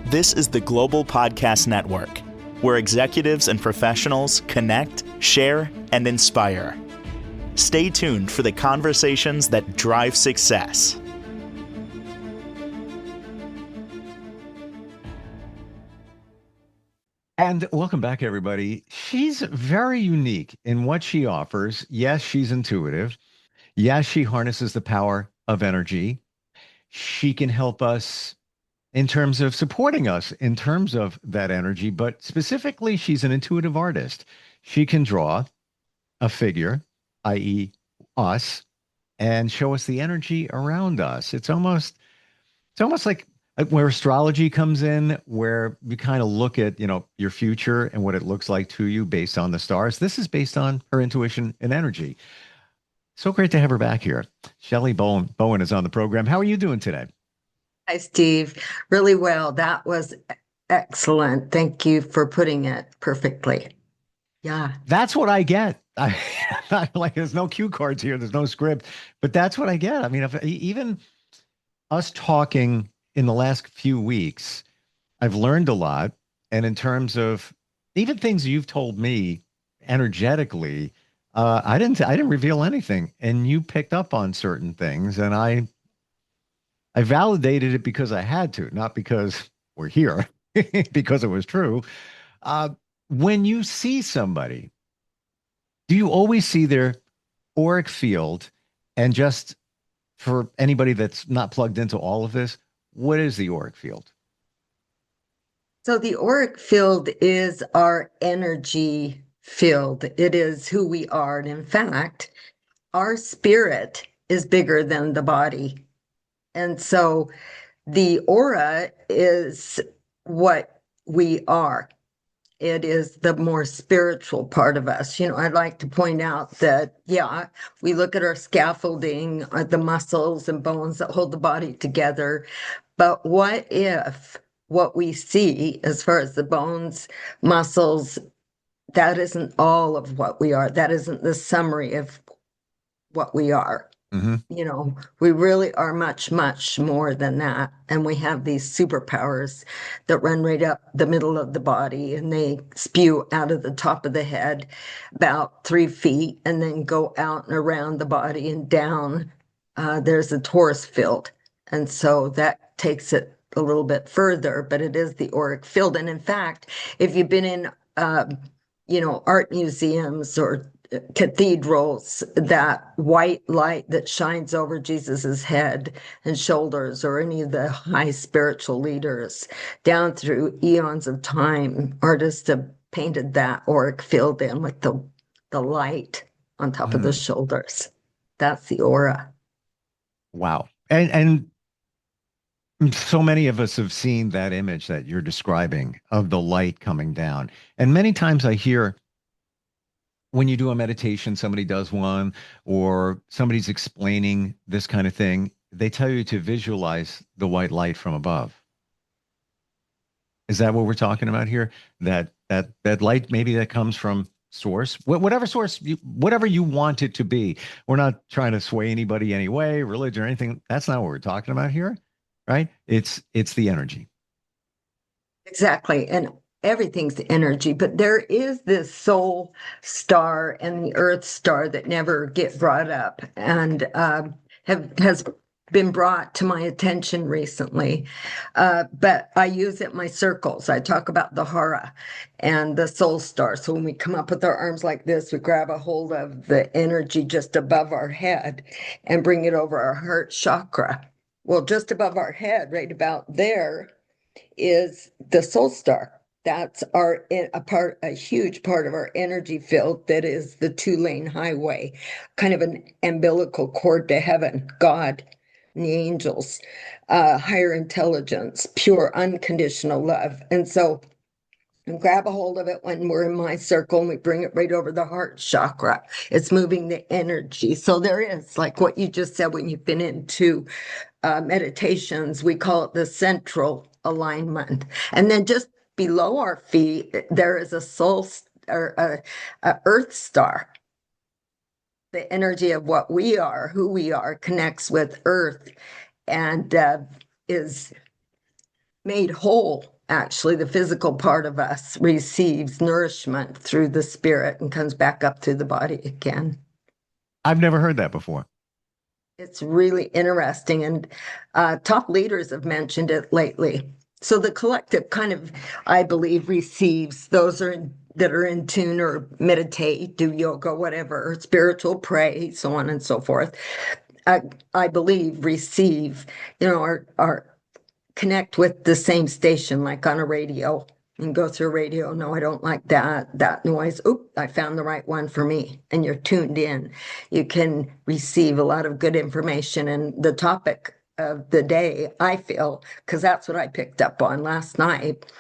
This is the Global Podcast Network, where executives and professionals connect, share, and inspire. Stay tuned for the conversations that drive success. And welcome back, everybody. She's very unique in what she offers. Yes, she's intuitive. Yes, she harnesses the power of energy. She can help us in terms of supporting us in terms of that energy, but specifically, she's an intuitive artist. She can draw a figure, i.e., us, and show us the energy around us. It's almost like where astrology comes in, where you kind of look at, your future and what it looks like to you based on the stars. This is based on her intuition and energy. So great to have her back here. Shelli Bowen is on the program. How are you doing today? Hi, Steve. Really well. That was excellent. Thank you for putting it perfectly. Yeah. That's what I get. Like there's no cue cards here. There's no script, but that's what I get. I mean, if even us talking in the last few weeks, I've learned a lot. And in terms of even things you've told me energetically, I didn't reveal anything, and you picked up on certain things, and I validated it because I had to, not because we're here, because it was true. Uh, when you see somebody, do you always see their auric field? And just for anybody that's not plugged into all of this, what is the auric field? So the auric field is our energy field. It is who we are. And in fact, our spirit is bigger than the body. And so the aura is what we are. It is the more spiritual part of us. I'd like to point out that, yeah, we look at our scaffolding, the muscles and bones that hold the body together. But what if what we see as far as the bones, muscles, that isn't all of what we are? That isn't the summary of what we are. Mm-hmm. We really are much, much more than that. And we have these superpowers that run right up the middle of the body, and they spew out of the top of the head about 3 feet and then go out and around the body and down. There's a torus field. And so that takes it a little bit further, but it is the auric field. And in fact, if you've been in, art museums or cathedrals, that white light that shines over Jesus's head and shoulders, or any of the high spiritual leaders down through eons of time, artists have painted that auric field in with the light on top of the shoulders. That's the aura. Wow. And so many of us have seen that image that you're describing of the light coming down. And many times I hear when you do a meditation, somebody does one, or somebody's explaining this kind of thing, they tell you to visualize the white light from above. Is that what we're talking about here? That light, maybe that comes from source, whatever source, whatever you want it to be. We're not trying to sway anybody any way, religion or anything. That's not what we're talking about here, right? It's the energy. Exactly. And everything's energy, but there is this soul star and the earth star that never get brought up, and has been brought to my attention recently. But I use it in my circles. I talk about the hara and the soul star. So when we come up with our arms like this, we grab a hold of the energy just above our head and bring it over our heart chakra. Well, just above our head, right about there, is the soul star. That's a huge part of our energy field. That is the 2-lane highway, kind of an umbilical cord to heaven, God, and the angels, higher intelligence, pure unconditional love. And so we grab a hold of it when we're in my circle, and we bring it right over the heart chakra. It's moving the energy. So there is, like what you just said, when you've been into meditations, we call it the central alignment. And then just below our feet, there is a soul or a earth star. The energy of what we are, who we are, connects with earth and is made whole Actually, the physical part of us receives nourishment through the spirit and comes back up through the body again. I've never heard that before. It's really interesting, and top leaders have mentioned it lately. So the collective kind of, I believe, receives those that are in tune or meditate, do yoga, whatever, spiritual, pray, so on and so forth. I, I believe receive, our connect with the same station, like on a radio, and go through radio. No, I don't like that noise. Oop, I found the right one for me. And you're tuned in. You can receive a lot of good information. And the topic of the day, I feel, because that's what I picked up on last night,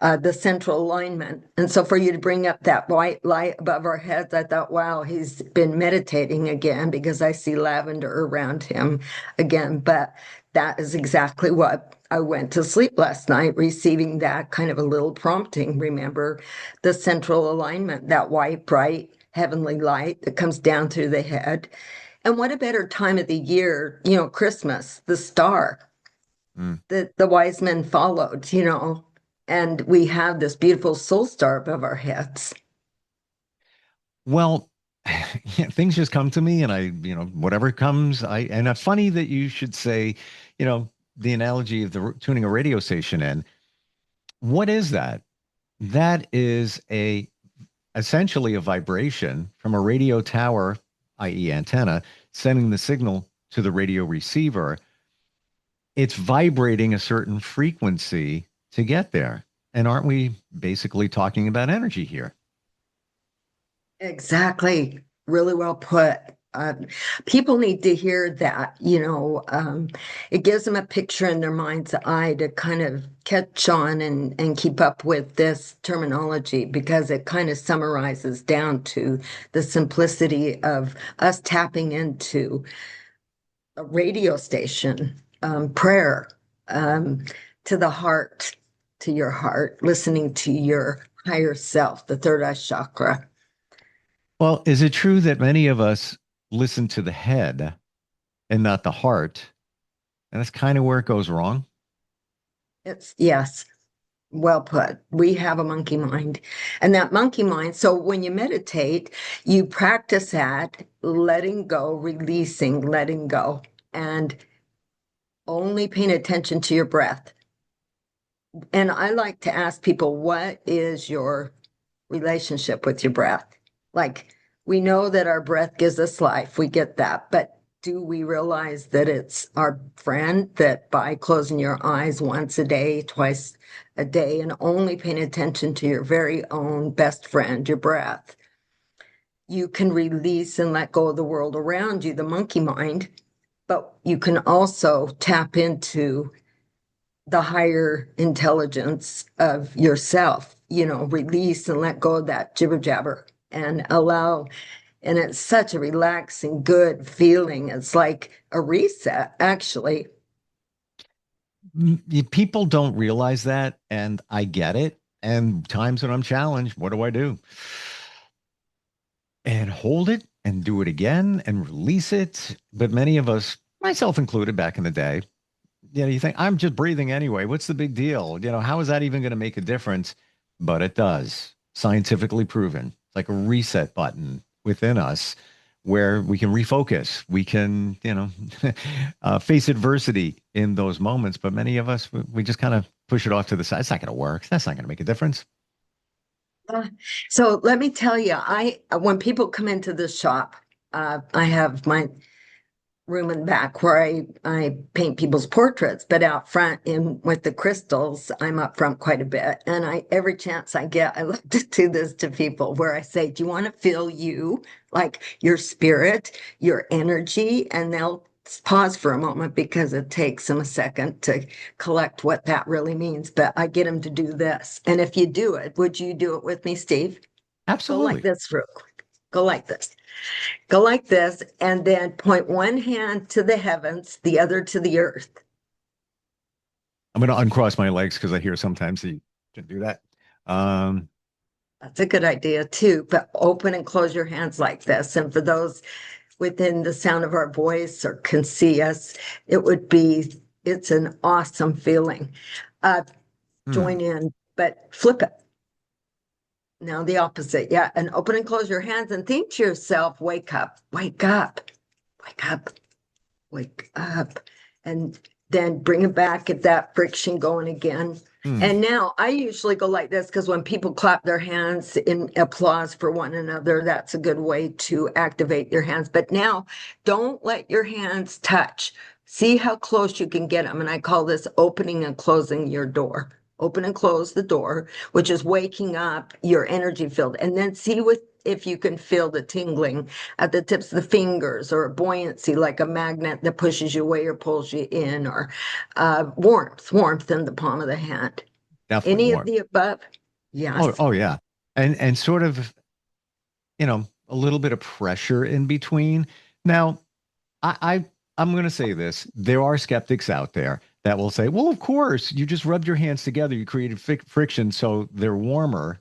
the central alignment. And so for you to bring up that white light above our heads, I thought, wow, he's been meditating again, because I see lavender around him again. But that is exactly what I went to sleep last night, receiving that kind of a little prompting. Remember the central alignment, that white, bright, heavenly light that comes down through the head. And what a better time of the year, Christmas, the star that the wise men followed, and we have this beautiful soul star above our heads. Well, yeah, things just come to me, and whatever comes, and it's funny that you should say, the analogy of tuning a radio station in. What is that? That is essentially a vibration from a radio tower, i.e. antenna, sending the signal to the radio receiver. It's vibrating a certain frequency to get there. And aren't we basically talking about energy here? Exactly. Really well put. People need to hear that, it gives them a picture in their mind's eye to kind of catch on and keep up with this terminology, because it kind of summarizes down to the simplicity of us tapping into a radio station, prayer, to the heart, to your heart, listening to your higher self, the third eye chakra. Well, is it true that many of us listen to the head and not the heart? And that's kind of where it goes wrong. Yes, well put. We have a monkey mind. And that monkey mind, so when you meditate, you practice at letting go, releasing, letting go, and only paying attention to your breath. And I like to ask people, what is your relationship with your breath? Like, we know that our breath gives us life. We get that. But do we realize that it's our friend, that by closing your eyes once a day, twice a day, and only paying attention to your very own best friend, your breath, you can release and let go of the world around you, the monkey mind, but you can also tap into the higher intelligence of yourself, release and let go of that jibber jabber and allow. And it's such a relaxing, good feeling. It's like a reset, actually. People don't realize that, and I get it. And times when I'm challenged, what do? And hold it and do it again and release it. But many of us, myself included, back in the day, you think, I'm just breathing anyway. What's the big deal? How is that even going to make a difference? But it does. Scientifically proven. It's like a reset button within us where we can refocus. We can, face adversity in those moments. But many of us, we just kind of push it off to the side. It's not going to work. That's not going to make a difference. So let me tell you, when people come into the shop, I have my room in the back where I paint people's portraits, but out front in with the crystals, I'm up front quite a bit. And every chance I get, I love to do this to people where I say, do you want to feel you, like your spirit, your energy? And they'll pause for a moment because it takes them a second to collect what that really means. But I get them to do this. And if you do it, would you do it with me, Steve? Absolutely. Go like this real quick. Go like this. Go like this, and then point one hand to the heavens, the other to the earth. I'm going to uncross my legs because I hear sometimes you can do that. That's a good idea too, but open and close your hands like this. And for those within the sound of our voice or can see us, it's an awesome feeling. Hmm. join in, but flip it. Now the opposite. Yeah. And open and close your hands and think to yourself, wake up, wake up, wake up, wake up. And then bring it back, get that friction going again. Hmm. And now I usually go like this because when people clap their hands in applause for one another, that's a good way to activate your hands. But now don't let your hands touch. See how close you can get them. And I call this opening and closing your door. Open and close the door, which is waking up your energy field. And then see if you can feel the tingling at the tips of the fingers, or a buoyancy like a magnet that pushes you away or pulls you in, or warmth in the palm of the hand. Definitely Any of warm. the above? Oh, Yes. oh yeah. And sort of, a little bit of pressure in between. Now, I'm going to say this. There are skeptics out there that will say, well, of course, you just rubbed your hands together. You created friction, so they're warmer.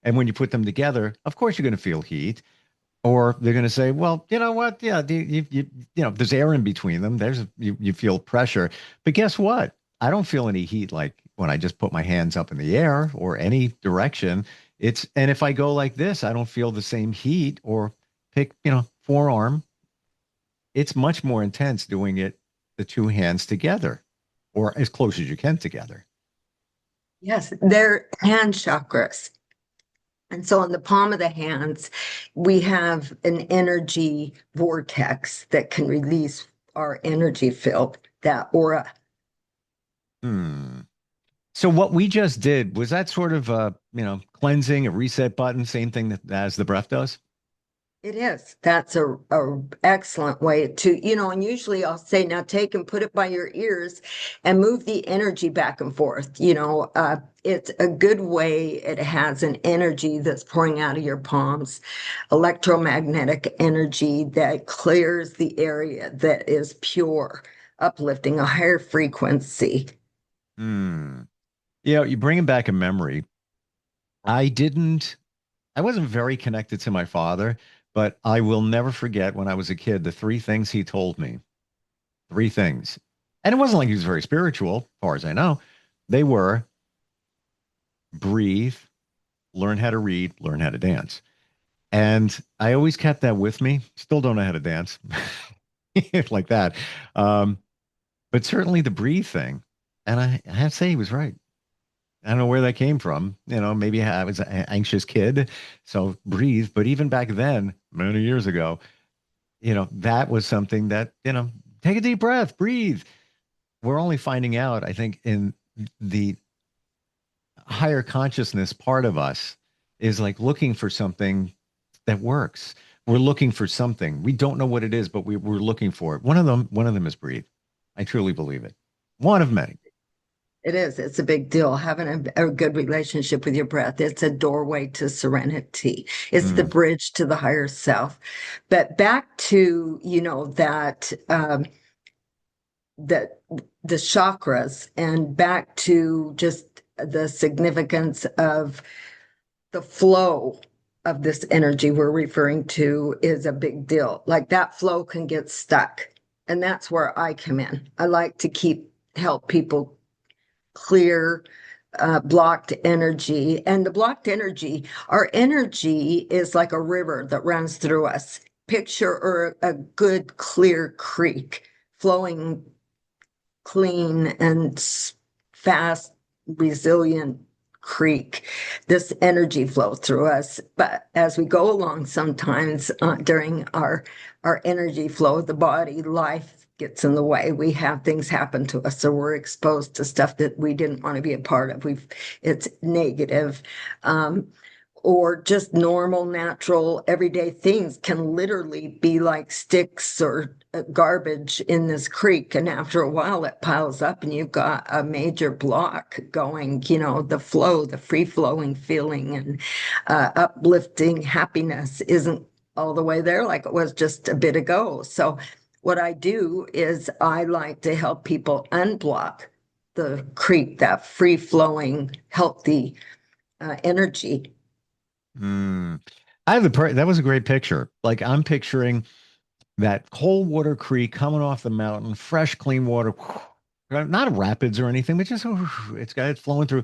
And when you put them together, of course, you're going to feel heat. Or they're going to say, well, you know what? Yeah, there's air in between them. You feel pressure. But guess what? I don't feel any heat like when I just put my hands up in the air or any direction. And if I go like this, I don't feel the same heat, or pick, forearm. It's much more intense doing it the two hands together, or as close as you can together. Yes, they're hand chakras. And so on the palm of the hands, we have an energy vortex that can release our energy field, that aura. Hmm. So what we just did, was that sort of cleansing, a reset button, same thing as the breath does? It is. That's a excellent way to, and usually I'll say, now take and put it by your ears and move the energy back and forth. It's a good way. It has an energy that's pouring out of your palms, electromagnetic energy that clears the area, that is pure, uplifting, a higher frequency. Hmm. You bring back a memory. I didn't, I wasn't very connected to my father, but I will never forget when I was a kid, the three things he told me. Three things. And it wasn't like he was very spiritual, as far as I know. They were: breathe, learn how to read, learn how to dance. And I always kept that with me. Still don't know how to dance like that. Um, but certainly the breathe thing. And I have to say he was right. I don't know where that came from. Maybe I was an anxious kid, so breathe. But even back then, many years ago, that was something that, take a deep breath, breathe. We're only finding out, I think, in the higher consciousness part of us is like looking for something that works. We're looking for something. We don't know what it is, but we're looking for it. One of them is breathe. I truly believe it. One of many. It is. It's a big deal. Having a good relationship with your breath. It's a doorway to serenity. It's the Mm, bridge to the higher self. But back to, that the chakras, and back to just the significance of the flow of this energy we're referring to is a big deal. Like that flow can get stuck. And that's where I come in. I like to help people clear blocked energy. And the blocked energy, our energy is like a river that runs through us. Picture or a good clear creek flowing clean and fast, resilient creek. This energy flow through us. But as we go along, sometimes during our energy flow, the body, life gets in the way. We have things happen to us, so we're exposed to stuff that we didn't want to be a part of. It's negative. Or just normal, natural, everyday things can literally be like sticks or garbage in this creek. And after a while, it piles up and you've got a major block going, the flow, the free flowing feeling and uplifting happiness isn't all the way there like it was just a bit ago. So, what I do is I like to help people unblock the creek, that free flowing, healthy energy. mm. That was a great picture. Like I'm picturing that cold water creek coming off the mountain, fresh, clean water, not rapids or anything, but just it's flowing through,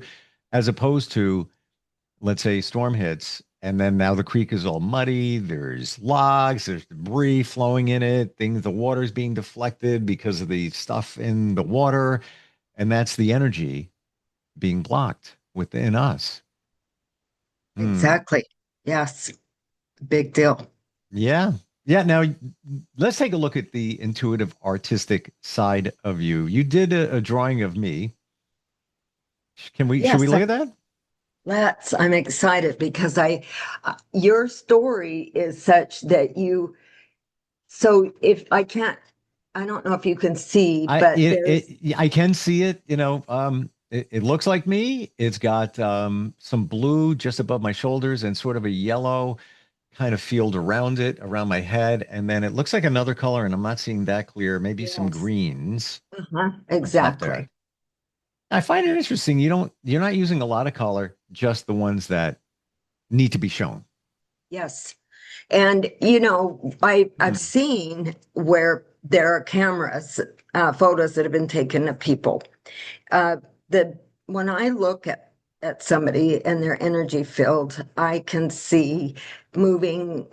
as opposed to, let's say, storm hits, and then now the creek is all muddy. There's logs, there's debris flowing in it, the water's being deflected because of the stuff in the water, and that's the energy being blocked within us. Exactly. Yes. Big deal. Yeah. Yeah. Now let's take a look at the intuitive artistic side of you. You did a drawing of me. Should we Yes. look at that? I'm excited because your story is such that so if I can't, I don't know if you can see, but I can see it, it looks like me. It's got some blue just above my shoulders and sort of a yellow kind of field around it, around my head. And then it looks like another color, and I'm not seeing that clear. Maybe some yes, greens on top there. exactly. I find it interesting. You're not using a lot of color, just the ones that need to be shown. Yes. And I've Hmm. seen where there are cameras, photos that have been taken of people. Uh, the when I look at somebody and their energy field, I can see moving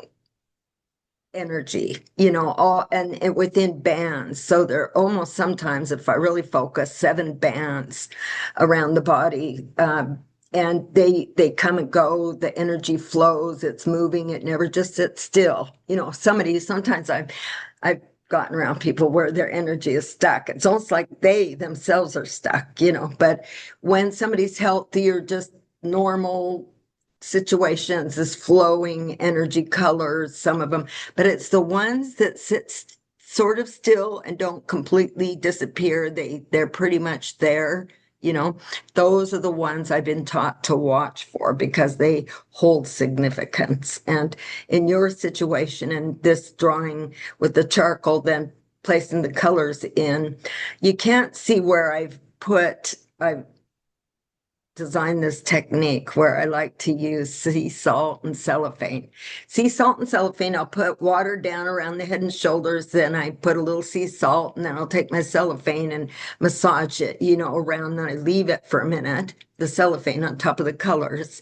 energy, all and within bands. So they're almost sometimes, if I really focus, 7 bands around the body. And they come and go, the energy flows, it's moving, it never just sits still. Sometimes I've gotten around people where their energy is stuck. It's almost like they themselves are stuck, but when somebody's healthy or just normal situations, this flowing energy colors, some of them, but it's the ones that sit sort of still and don't completely disappear. They're pretty much there. You know, those are the ones I've been taught to watch for because they hold significance. And in your situation and this drawing with the charcoal, then placing the colors in, you can't see where I've designed this technique where I like to use sea salt and cellophane. Sea salt and cellophane, I'll put water down around the head and shoulders, then I put a little sea salt, and then I'll take my cellophane and massage it, around, then I leave it for a minute, the cellophane on top of the colors,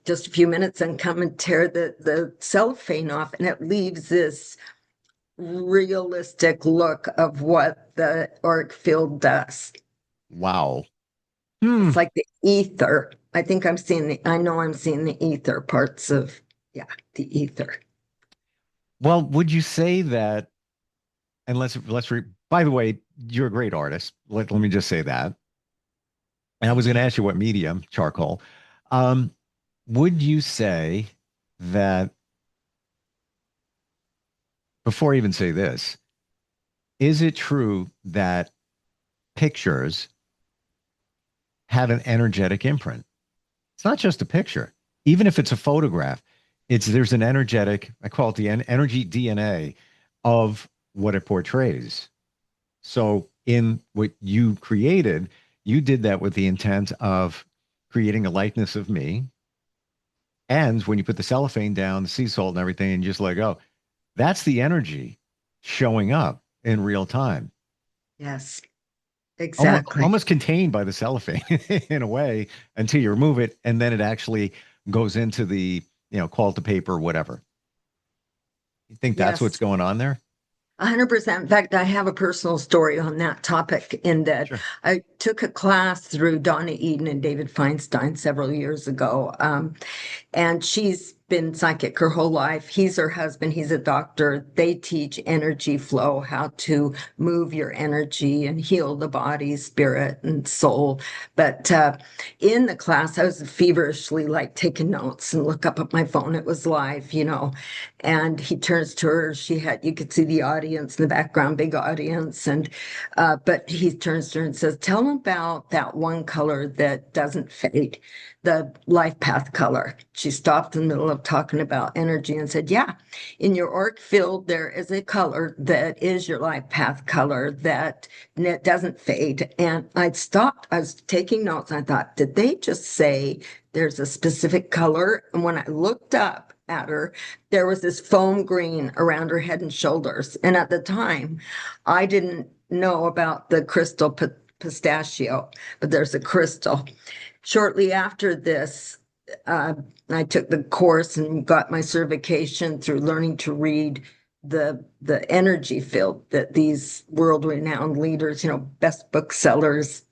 just a few minutes, and come and tear the cellophane off, and it leaves this realistic look of what the auric field does. Wow. Hmm. It's like the ether. I know I'm seeing the ether parts of, yeah, the ether. Well, would you say that, and by the way, you're a great artist. Let me just say that. And I was going to ask you what medium, charcoal. Um, would you say that, before I even say this, is it true that pictures have an energetic imprint? It's not just a picture. Even if it's a photograph, there's an energetic, I call it the energy DNA of what it portrays. So in what you created, you did that with the intent of creating a likeness of me. And when you put the cellophane down, the sea salt and everything, and you just let go, that's the energy showing up in real time. Yes, Almost, exactly. almost contained by the cellophane in a way until you remove it, and then it actually goes into the, call it the paper, whatever. You think that's what's Yes. going on there? 100%. In fact, I have a personal story on that topic in that Sure. I took a class through Donna Eden and David Feinstein several years ago. And she's been psychic her whole life. He's her husband. He's a doctor. They teach energy flow, how to move your energy and heal the body, spirit, and soul. But in the class, I was feverishly like taking notes and look up at my phone. It was live, and he turns to her. You could see the audience in the background, big audience. But he turns to her and says, "Tell him about that one color that doesn't fade, the life path color." She stopped in the middle of talking about energy and said, "Yeah, in your auric field, there is a color that is your life path color that doesn't fade." And I stopped. I was taking notes. I thought, did they just say there's a specific color? And when I looked up at her, there was this foam green around her head and shoulders. And at the time, I didn't know about the crystal pistachio, but there's a crystal. Shortly after this, uh, I took the course and got my certification through learning to read the energy field that these world-renowned leaders, best booksellers,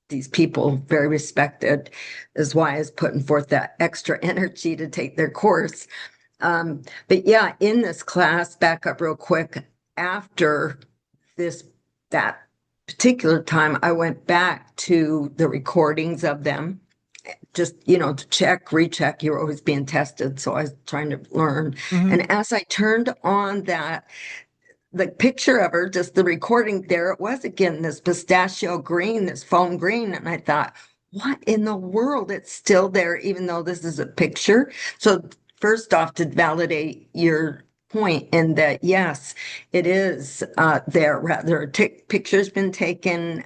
these people very respected, is why I was putting forth that extra energy to take their course. But yeah, in this class, back up real quick, after this, that particular time, I went back to the recordings of them, just, to check, recheck. You're always being tested. So I was trying to learn. Mhm. And as I turned on the picture of her, just the recording, there it was again, this pistachio green, this foam green. And I thought, what in the world? It's still there, even though this is a picture. So first off, to validate your point in that, yes, it is there. Rather, picture's been taken,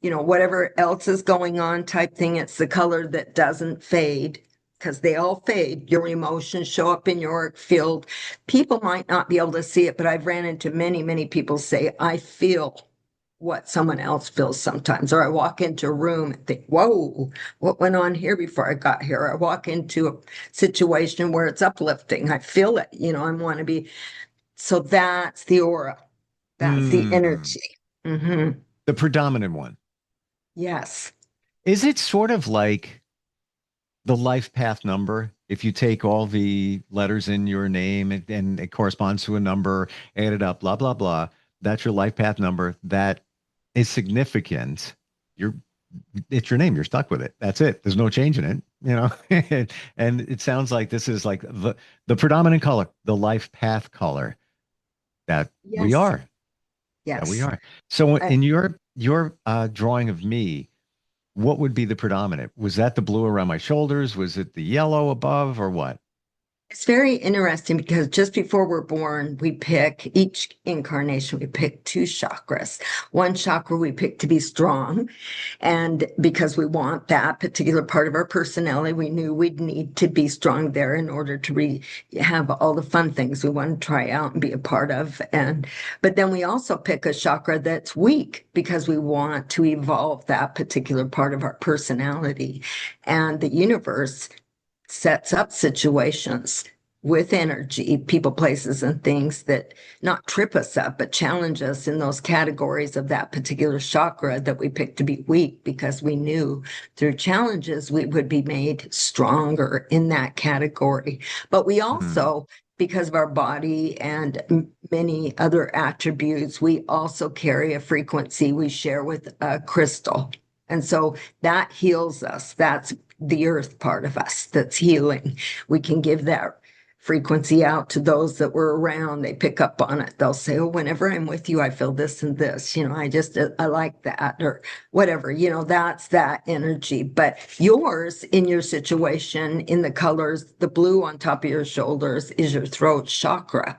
whatever else is going on type thing. It's the color that doesn't fade, because they all fade. Your emotions show up in your field. People might not be able to see it, but I've ran into many, many people say, I feel what someone else feels sometimes. Or I walk into a room and think, whoa, what went on here before I got here? Or I walk into a situation where it's uplifting. I feel it, I want to be. So that's the aura. That's the Mm. energy. Hmm. The predominant one. Yes. Is it sort of like the life path number? If you take all the letters in your name and it corresponds to a number, add it up, blah, blah, blah, that's your life path number. That is significant. You're it's your name. You're stuck with it. That's it. There's no changing it, And it sounds like this is like the predominant color, the life path color that we Yes. are, that we Yes. are. So I, in your drawing of me, what would be the predominant? Was that the blue around my shoulders? Was it the yellow above or what? It's very interesting because just before we're born, we pick each incarnation, we pick two chakras. One chakra we pick to be strong. And because we want that particular part of our personality, we knew we'd need to be strong there in order to have all the fun things we want to try out and be a part of. But then we also pick a chakra that's weak because we want to evolve that particular part of our personality. And the universe sets up situations with energy, people, places, and things that not trip us up, but challenge us in those categories of that particular chakra that we picked to be weak, because we knew through challenges we would be made stronger in that category. But we Mm. also, because of our body and many other attributes, we also carry a frequency we share with a crystal. And so that heals us. That's the earth part of us that's healing. We can give that frequency out to those that were around. They pick up on it. They'll say, oh, whenever I'm with you, I feel this and this. I like that, or whatever. That's that energy. But yours, in your situation, in the colors, the blue on top of your shoulders is your throat chakra.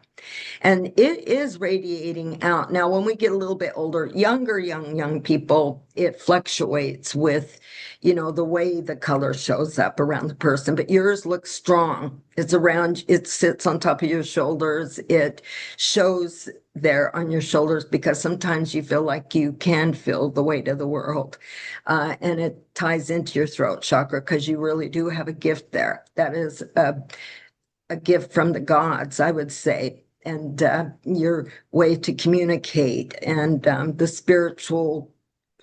And it is radiating out. Now, when we get a little bit older, young people, it fluctuates with, the way the color shows up around the person. But yours looks strong. It's around, it sits on top of your shoulders. It shows there on your shoulders because sometimes you feel like you can feel the weight of the world. And it ties into your throat chakra because you really do have a gift there. That is a gift from the gods, I would say, and your way to communicate and the spiritual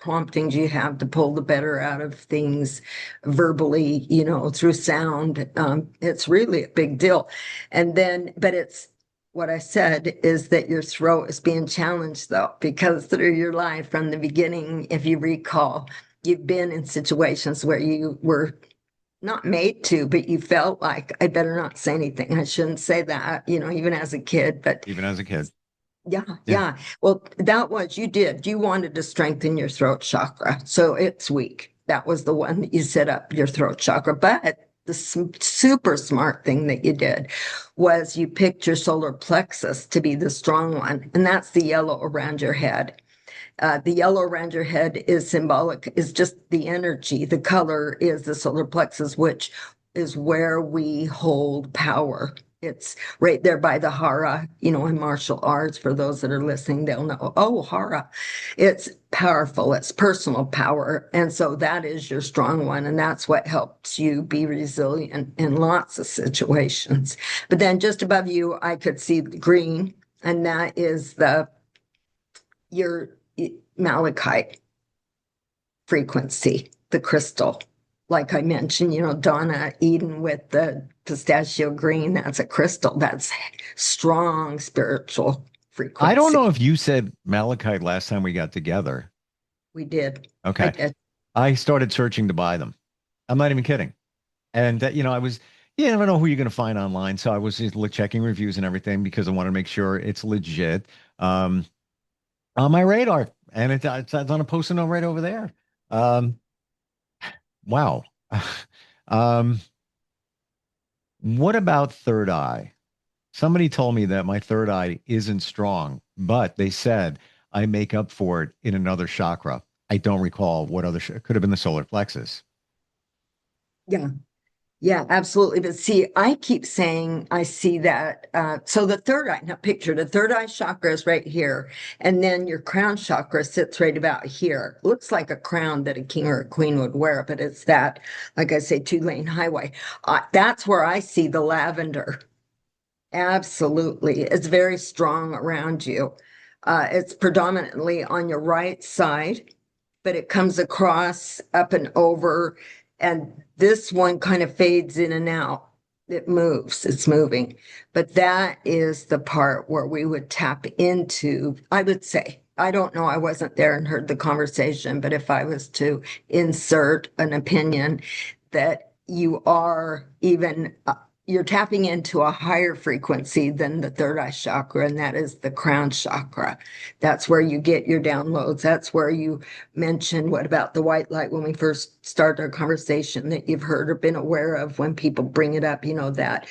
promptings you have to pull the better out of things verbally, through sound. It's really a big deal. And then, but it's what I said is that your throat is being challenged, though, because through your life from the beginning, if you recall, you've been in situations where you were not made to, but you felt like I better not say anything. I shouldn't say that, even as a kid. But Even as a kid. yeah, Yeah. yeah. Well, you wanted to strengthen your throat chakra. So it's weak. That was the one that you set up your throat chakra. But the super smart thing that you did was you picked your solar plexus to be the strong one. And that's the yellow around your head. The yellow around your head is symbolic, is just the energy. The color is the solar plexus, which is where we hold power. It's right there by the hara, in martial arts. For those that are listening, they'll know, oh, hara. It's powerful, it's personal power. And so that is your strong one. And that's what helps you be resilient in lots of situations. But then just above you, I could see the green, and that is your malachite frequency, the crystal. Like I mentioned, Donna Eden with the pistachio green, that's a crystal. That's strong spiritual I don't frequency. know if you said malachite last time we got together. We did. I Okay. did. I started searching to buy them. I'm not even kidding. And you never know who you're going to find online. So I was just checking reviews and everything because I want to make sure it's legit. Um, on my radar, and it's on a post-it note right over there. Um, wow. Um, what about third eye? Somebody told me that my third eye isn't strong, but they said I make up for it in another chakra. I don't recall what other it could have been the solar plexus. Yeah. Yeah, absolutely. But see, I keep saying I see that. So the third eye, now picture the third eye chakra is right here. And then your crown chakra sits right about here. Looks like a crown that a king or a queen would wear, but it's that, like I say, two-lane highway. That's where I see the lavender. Absolutely. It's very strong around you. It's predominantly on your right side, but it comes across up and over. And this one kind of fades in and out. It moves, it's moving. But that is the part where we would tap into, I would say. I don't know, I wasn't there and heard the conversation, but if I was to insert an opinion that you are even you're tapping into a higher frequency than the third eye chakra, and that is the crown chakra. That's where you get your downloads. That's where you mentioned what about the white light when we first started our conversation that you've heard or been aware of when people bring it up, that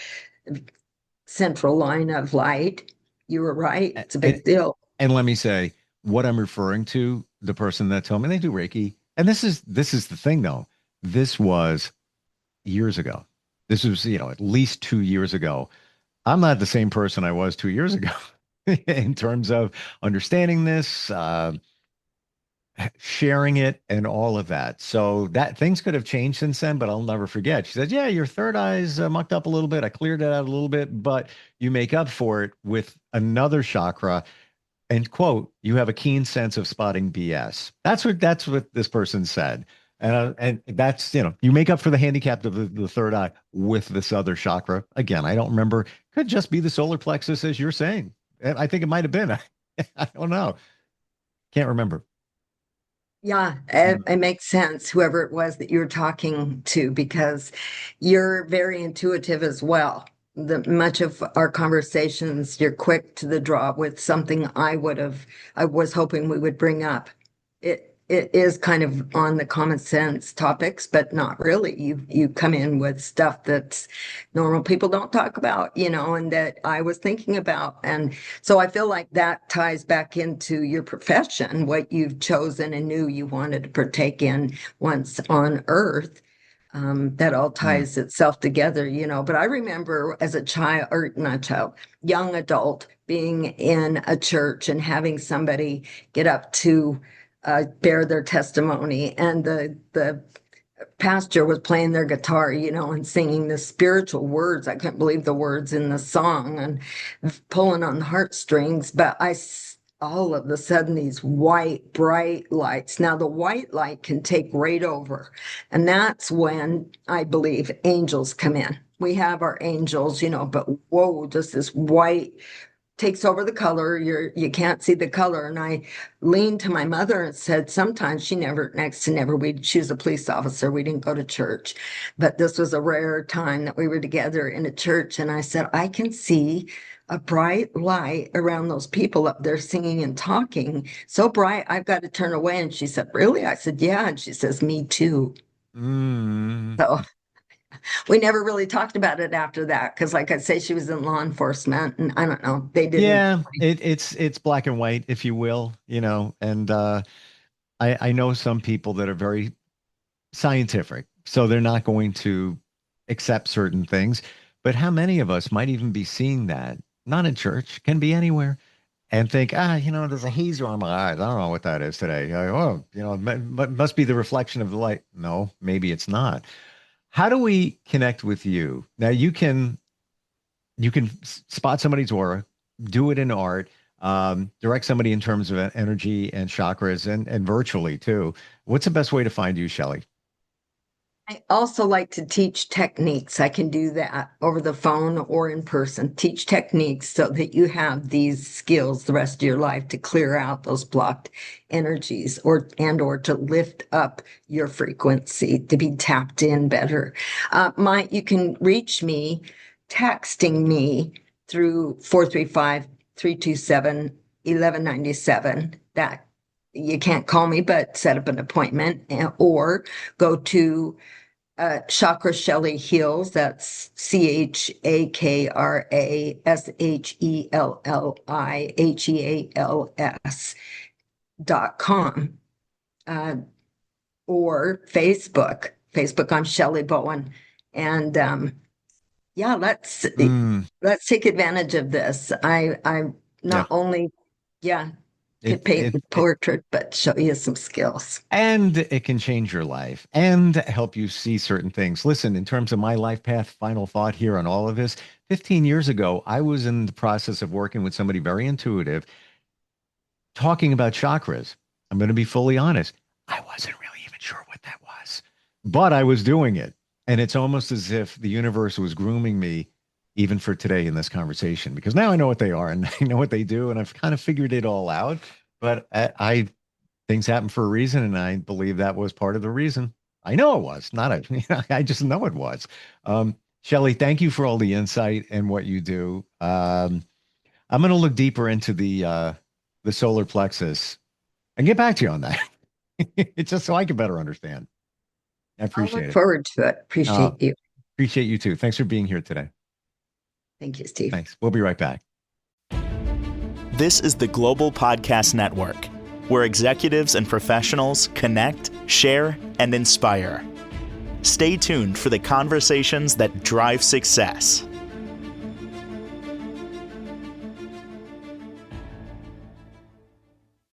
central line of light. You were right. It's a And big deal. and let me say what I'm referring to, the person that told me they do Reiki. And this is the thing though. This was years ago. This was, at least 2 years ago. I'm not the same person I was 2 years ago in terms of understanding this, sharing it, and all of that. So that things could have changed since then, but I'll never forget. She said, "Yeah, your third eye's mucked up a little bit. I cleared it out a little bit, but you make up for it with another chakra." And quote, "You have a keen sense of spotting BS." That's what this person said. And that's, you make up for the handicap of the third eye with this other chakra. Again, I don't remember. Could just be the solar plexus, as you're saying. And I think it might have been. I don't know. Can't remember. Yeah, Mm. it makes sense, whoever it was that you were talking to, because you're very intuitive as well. Much of our conversations, you're quick to the draw with something I was hoping we would bring up. It is kind of on the common sense topics, but not really. You come in with stuff that's normal people don't talk about, and that I was thinking about. And so I feel like that ties back into your profession, what you've chosen and knew you wanted to partake in once on Earth. That all Mm. ties itself together, But I remember as a child, or not child, young adult, being in a church and having somebody get up to bear their testimony, and the pastor was playing their guitar, and singing the spiritual words. I couldn't believe the words in the song and pulling on the heartstrings. But all of a sudden, these white, bright lights. Now, the white light can take right over. And that's when I believe angels come in. We have our angels, but whoa, just this white takes over the color. You can't see the color. And I leaned to my mother and said, sometimes next to never, she was a police officer. We didn't go to church, but this was a rare time that we were together in a church. And I said, I can see a bright light around those people up there singing and talking. So bright, I've got to turn away. And she said, really? I said, yeah. And she says, me too. Mm. So we never really talked about it after that because, like I say, she was in law enforcement, and I don't know, they didn't. Yeah, it's black and white, if you will, and I know some people that are very scientific, so they're not going to accept certain things. But how many of us might even be seeing that, not in church, can be anywhere, and think, there's a haze around my eyes. I don't know what that is today. It must be the reflection of the light. No, maybe it's not. How do we connect with you? Now you can spot somebody's aura, do it in art, direct somebody in terms of energy and chakras and virtually too. What's the best way to find you, Shelli? I also like to teach techniques. I can do that over the phone or in person. Teach techniques so that you have these skills the rest of your life to clear out those blocked energies or to lift up your frequency, to be tapped in better. You can reach me texting me through 435-327-1197. That you can't call me, but set up an appointment or go to Chakra Shelli Heals. That's CHAKRASHELLIHEALS.com, or Facebook on Shelli Bowen. And yeah, let's take advantage of this. I Yeah. not only get It, paid it, the it, portrait, but show you some skills. and it can change your life and help you see certain things. Listen, in terms of my life path, final thought here on all of this, 15 years ago, I was in the process of working with somebody very intuitive, talking about chakras. I'm going to be fully honest. I wasn't really even sure what that was, but I was doing it. And it's almost as if the universe was grooming me even for today in this conversation, because now I know what they are and I know what they do, and I've kind of figured it all out. But things happen for a reason, and I believe that was part of the reason. I know it was, not I just know it was. Shelli, thank you for all the insight and what you do. I'm going to look deeper into the solar plexus and get back to you on that. It's just so I can better understand. I I'll appreciate look it. forward to it. Appreciate you. Appreciate you too. Thanks for being here today. Thank you, Steve. Thanks. We'll be right back. This is the Global Podcast Network, where executives and professionals connect, share, and inspire. Stay tuned for the conversations that drive success.